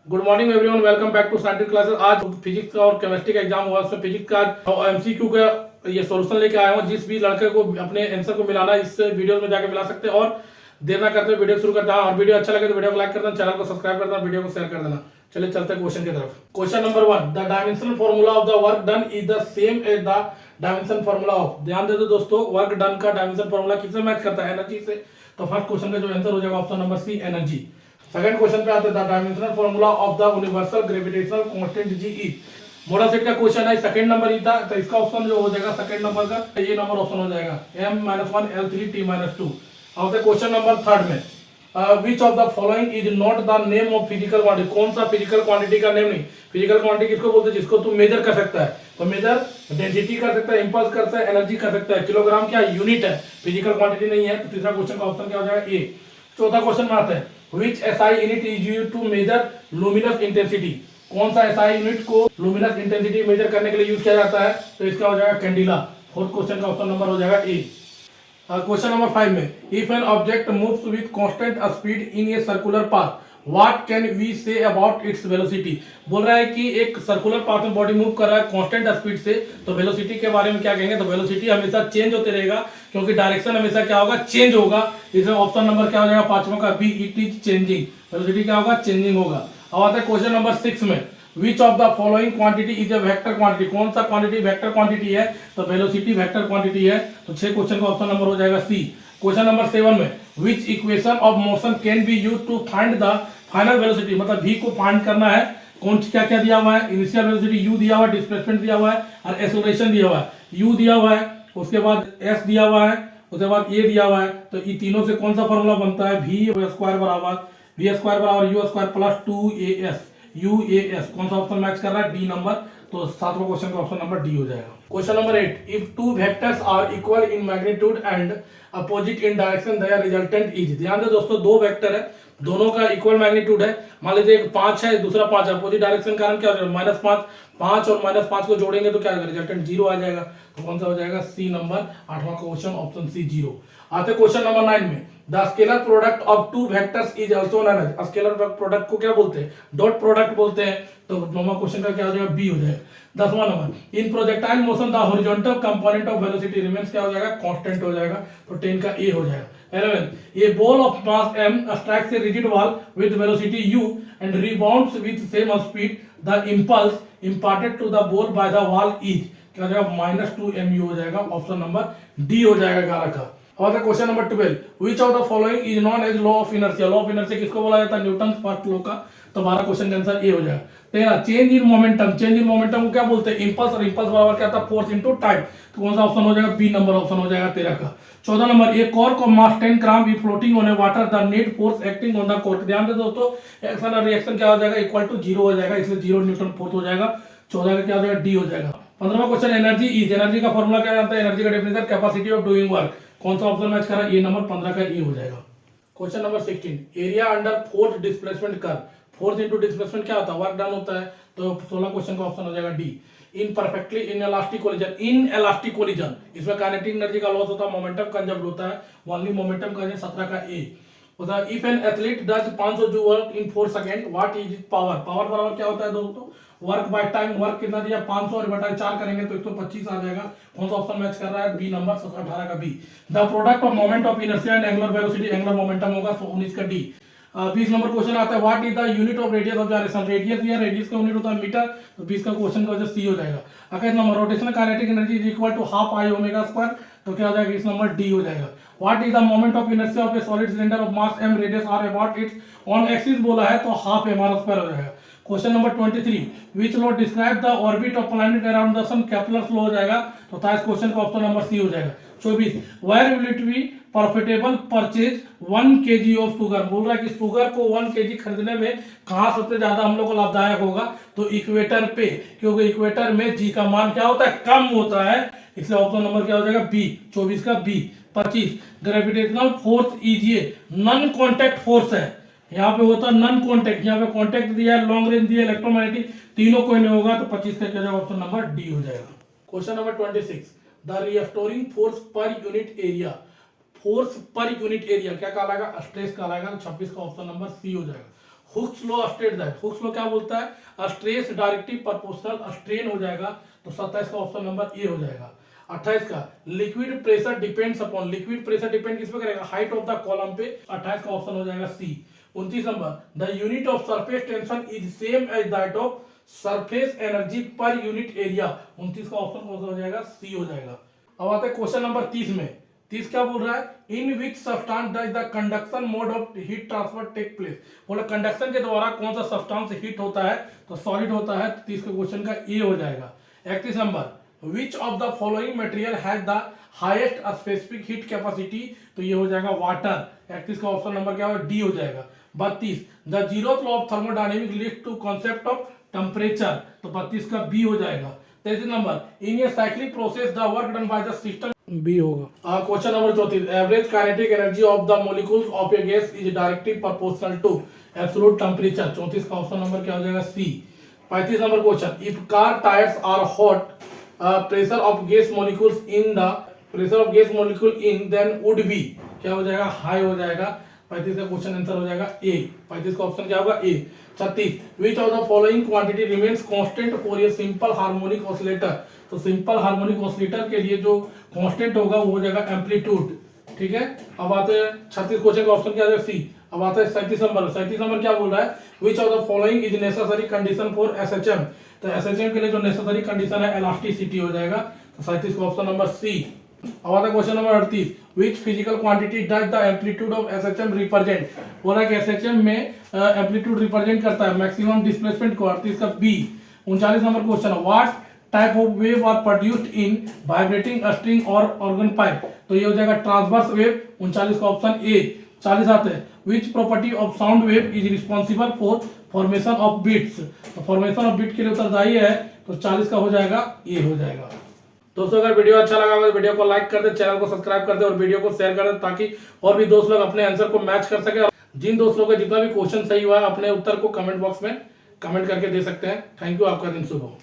Good morning everyone, welcome back to scientific classes. आज physics का और केमिस्ट्री का एग्जाम हुआ, उसमें फिजिक्स का एमसीक्यू का ये सॉल्यूशन लेके आया हूँ। जिस भी लड़के को अपने आंसर को मिलाना इस वीडियो में जाके मिला सकते हैं। और देर ना करते वीडियो शुरू करता हूँ। और वीडियो अच्छा लगे तो वीडियो को लाइक कर देना, चैनल को सब्सक्राइब कर देना, वीडियो को शेयर कर देना। चलिए चलते हैं क्वेश्चन की तरफ। Question number 1, the dimensional formula of the work done is the same as the dimension formula of. ध्यान दे दो दोस्तों, वर्क डन का डायमेंशन फॉर्मूला किससे मैच करता है? एनर्जी से। तो फर्स्ट क्वेश्चन का जो आंसर हो जाएगा option number C, energy. Second question पे आते हैं, the dimensional formula of the universal gravitational constant G is. मोडा सेट का क्वेश्चन है, सेकंड नंबर ही था, तो इसका ऑप्शन जो हो जाएगा सेकंड नंबर का ये नंबर ऑप्शन हो जाएगा m-1 L3 T-2। अब क्वेश्चन नंबर थर्ड में, विच of the following is not the name of physical quantity. कौन सा फिजिकल क्वांटिटी का नेम नहीं? फिजिकल क्वांटिटी किसको बोलते हैं? जिसको तुम मेजर कर सकता है। तो मेजर डेंसिटी कर सकता है, इंपल्स कर सकता है, एनर्जी कर सकता है। किलोग्राम क्या यूनिट है, फिजिकल क्वांटिटी नहीं है। तो तीसरा क्वेश्चन का ऑप्शन क्या हो जाएगा? ए। चौथा क्वेश्चन में आता है, which SI unit is used to measure luminous intensity। कौन सा SI यूनिट को luminous intensity मेजर करने के लिए यूज किया जाता है? तो इसका हो जाएगा कैंडिला। फोर्थ क्वेश्चन का ऑप्शन नंबर हो जाएगा ए। क्वेश्चन नंबर 5 में, if an object moves with constant speed in a circular path what can we say about its velocity. बोल रहा है कि एक सर्कुलर पाथ में बॉडी मूव कर रहा है कांस्टेंट स्पीड से, तो वेलोसिटी के बारे में क्या कहेंगे? तो वेलोसिटी हमेशा चेंज होते रहेगा, क्योंकि डायरेक्शन हमेशा क्या होगा? चेंज होगा। इसमें ऑप्शन नंबर क्या हो जाएगा? पांचवा का B, it is changing. Velocity क्या होगा? चेंजिंग होगा। अब आता है क्वेश्चन नंबर 6 में, विच of the following quantity is a vector quantity. कौन सा क्वांटिटी वेक्टर क्वांटिटी है? तो वेलोसिटी वेक्टर क्वांटिटी है। तो 6 क्वेश्चन का ऑप्शन नंबर हो जाएगा सी। क्वेश्चन नंबर 7 में, which equation of motion can be use to find the final velocity. मतलब v को फाइंड करना है। कौन क्या क्या दिया हुआ है? इनिशियल वेलोसिटी u दिया हुआ है, डिस्प्लेसमेंट दिया हुआ है और एक्सेलरेशन दिया हुआ है। u दिया हुआ है, उसके बाद s दिया हुआ है, उसके बाद a दिया हुआ है। तो ये तीनों से कौन सा फॉर्मूला बनता है? v स्क्वायर बराबर u square plus 2as UAS। कौन सा ऑप्शन मैच कर रहा है? D number. तो सातवां क्वेश्चन का ऑप्शन नंबर डी हो जाएगा। Question number 8, if two vectors are equal in magnitude and opposite in direction their resultant is. ध्यान दे दोस्तों, दो वेक्टर है, दोनों का इक्वल मैग्नीट्यूड है। मान लीजिए एक 5 है, दूसरा 5 है, अपोजिट डायरेक्शन कारण क्या हो जाएगा? -5। 5 और -5 को जोड़ेंगे तो क्या होगा? रिजल्टेंट 0 आ जाएगा। तो कौन सा हो जाएगा? सी नंबर, आठवां क्वेश्चन ऑप्शन सी 0। आते क्वेश्चन नंबर 9 में, the scalar product of two vectors is also known as. Scalar product को क्या बोलते हैं? डॉट प्रोडक्ट बोलते हैं। तो नौवां क्वेश्चन का क्या हो जाएगा? बी हो जाएगा। 10वां number, in projectile motion the horizontal component of velocity remains क्या हो जाएगा? कांस्टेंट हो जाएगा। तो 10 का ए हो जाएगा। 11, ये ball of mass m strikes a rigid wall with velocity u and rebounds with same speed, the impulse imparted to the ball by the wall is क्या हो जाएगा? -2mu हो जाएगा। ऑप्शन नंबर डी हो जाएगा 11 का। और question number 12, which of the following is known as law of inertia. Law of inertia किसको बोला जाता है? न्यूटन फर्स्ट लॉ का। तो 12 क्वेश्चन का आंसर ए हो जाएगा। 13, change in momentum. Change in momentum को क्या बोलते हैं? इंपल्स। और इंपल्स बराबर क्या था? Force into time. तो कौन सा ऑप्शन हो जाएगा? बी नंबर ऑप्शन हो जाएगा 13 का। 14 number, a cork of mass 10 gram be floating on a water, the net force acting on the cork. ध्यान दे दोस्तों, एक्शन और रिएक्शन क्या हो जाएगा? इक्वल टू 0 हो जाएगा, इसलिए 0 न्यूटन फोर्स हो जाएगा। 14 का क्या हो जाएगा? डी हो जाएगा। 15वां क्वेश्चन, एनर्जी इज। एनर्जी का फॉर्मूला क्या जानता है? एनर्जी का definition capacity of doing work. कौन सा ऑप्शन मैच कर रहा है? ये नंबर 15 का ए हो जाएगा। Question number 16, area under force displacement curve. Force into displacement क्या होता है? वर्क डन होता है। तो 16 क्वेश्चन का ऑप्शन हो जाएगा D. In perfectly in elastic collision. In elastic collision, इसमें काइनेटिक एनर्जी का लॉस होता है, मोमेंटम कंजर्व होता है। ओनली मोमेंटम कंजर्व 17 का ए होता है। इफ एन एथलीट डज 500 जो work in 4 second what is power. Power बराबर क्या होता है दोस्तों? Work by time. वर्क कितना दिया? 500 और बटा 4 करेंगे तो 125 आ जाएगा। कौन सा ऑप्शन मैच कर रहा है? बी नंबर 18 का B. The product of moment of inertia and angular velocity. Angular momentum होगा 19 का डी। 20 नंबर क्वेश्चन आता है, what is the unit of radius of direction. Radius या रेडियस का यूनिट होता है मीटर। तो 20 का क्वेश्चन का वजह सी हो जाएगा। 21 number, rotational kinetic energy is equal to half I omega square. तो क्या हो जाएगा? इस नंबर डी हो जाएगा। What is the moment of inertia of a solid cylinder of mass m, radius r about its own axis बोला है, तो हाफ mr स्क्वायर हो जाएगा। Question number 23, which law describe the orbit of planet around the sun. Kepler's law हो जाएगा। तो था इस क्वेश्चन का ऑप्शन नंबर सी हो जाएगा। 24, where will it be profitable purchase 1 kg of sugar. बोल रहा है कि शुगर को 1 kg खरीदने में कहां सबसे ज्यादा हम लोग को लाभदायक होगा? तो इक्वेटर पे, क्योंकि इक्वेटर में जी का मान क्या होता है? कम होता है। इसलिए ऑप्शन नंबर क्या हो जाएगा? बी। 24 का B. 25, gravitational force is a non contact force है। यहाँ पे होता है नॉन कॉन्टैक्ट, यहाँ पे कॉन्टैक्ट दिया है, लॉन्ग रेंज दिया है, इलेक्ट्रोमैग्नेटिक, तीनों कोई नहीं होगा। तो 25 का क्या जाएगा? ऑप्शन नंबर डी हो जाएगा। Question number 26, the restoring force per unit area. Force per unit area क्या कहलाएगा? स्ट्रेस कहलाएगा। 26 का ऑप्शन नंबर सी हो जाएगा। Hooke's law state that, Hooke's law क्या बोलता है, स्ट्रेस डायरेक्टली प्रोपोर्शनल स्ट्रेन हो जाएगा, तो 27 का ऑप्शन नंबर ए हो जाएगा। 28 का liquid pressure depends upon, liquid pressure depend किस पे करेगा, हाइट ऑफ द कॉलम पे, 28 का ऑप्शन हो जाएगा C. 29 number the unit of surface tension is same as that of surface energy per unit area, 29 का ऑप्शन कौन सा हो जाएगा, सी हो जाएगा। अब आते हैं क्वेश्चन नंबर 30 में। 30 क्या बोल रहा है, in which substance does the conduction mode of heat transfer take place, बोला कंडक्शन के द्वारा कौन सा सब्सटेंस हीट होता है, तो सॉलिड होता है, 30 के क्वेश्चन का ए हो जाएगा। 31 number which of the following material has the highest specific heat capacity, तो ये हो जाएगा वाटर, 31 का ऑप्शन नंबर क्या होगा, डी हो जाएगा। 32 the zeroth law of thermodynamic leads to concept of temperature, तो 32 का बी हो जाएगा। 33 number in a cyclic process the work done by the system, B होगा। Question number 34 average kinetic energy of the molecules of a gas is directly proportional to absolute temperature, 34 का option number क्या हो जाएगा, C. 35 number question if car tyres are hot pressure of gas molecules in the, pressure of gas molecule in then would be, क्या हो जाएगा, high हो जाएगा, 35 का क्वेश्चन आंसर हो जाएगा ए, 35 का ऑप्शन क्या होगा, ए। 36 विच of the following quantity remains constant for a simple harmonic oscillator, तो सिंपल हार्मोनिक ऑसिलेटर के लिए जो कांस्टेंट होगा वो हो जाएगा एम्पलीट्यूड, ठीक है। अब आते हैं 36 क्वेश्चन का ऑप्शन क्या है, सी। अब आता है 37 नंबर, 37 नंबर क्या बोल रहा है, विच of the following is necessary condition for SHM, तो एसएचएम के लिए जो नेसेसरी कंडीशन है इलास्टिसिटी हो जाएगा, तो 37 का ऑप्शन नंबर सी। अब आता है question number 38 which physical quantity does the amplitude of SHM represent, बोला कि एसएचएम में एम्पलीट्यूड रिप्रेजेंट करता है मैक्सिमम डिस्प्लेसमेंट को, 38 का B. 39 number question what type of wave are produced in vibrating string और ऑर्गन पाइप, तो ये हो जाएगा ट्रांसवर्स वेव, 39 का ऑप्शन ए। 40 आते हैं which property of sound wave is responsible for formation of beats, तो फॉर्मेशन ऑफ बीट के लिए उत्तरदायी है, तो 40 का हो जाएगा ए हो जाएगा। दोस्तों अगर वीडियो अच्छा लगा तो वीडियो को लाइक कर दे, चैनल को सब्सक्राइब कर दे और वीडियो को शेयर कर दे, ताकि और भी दोस्त लोग अपने आंसर को मैच कर सके। जिन दोस्त लोगों का जितना भी क्वेश्चन सही हुआ है अपने उत्तर को कमेंट बॉक्स में कमेंट करके दे सकते हैं। थैंक यू, आपका दिन शुभ हो।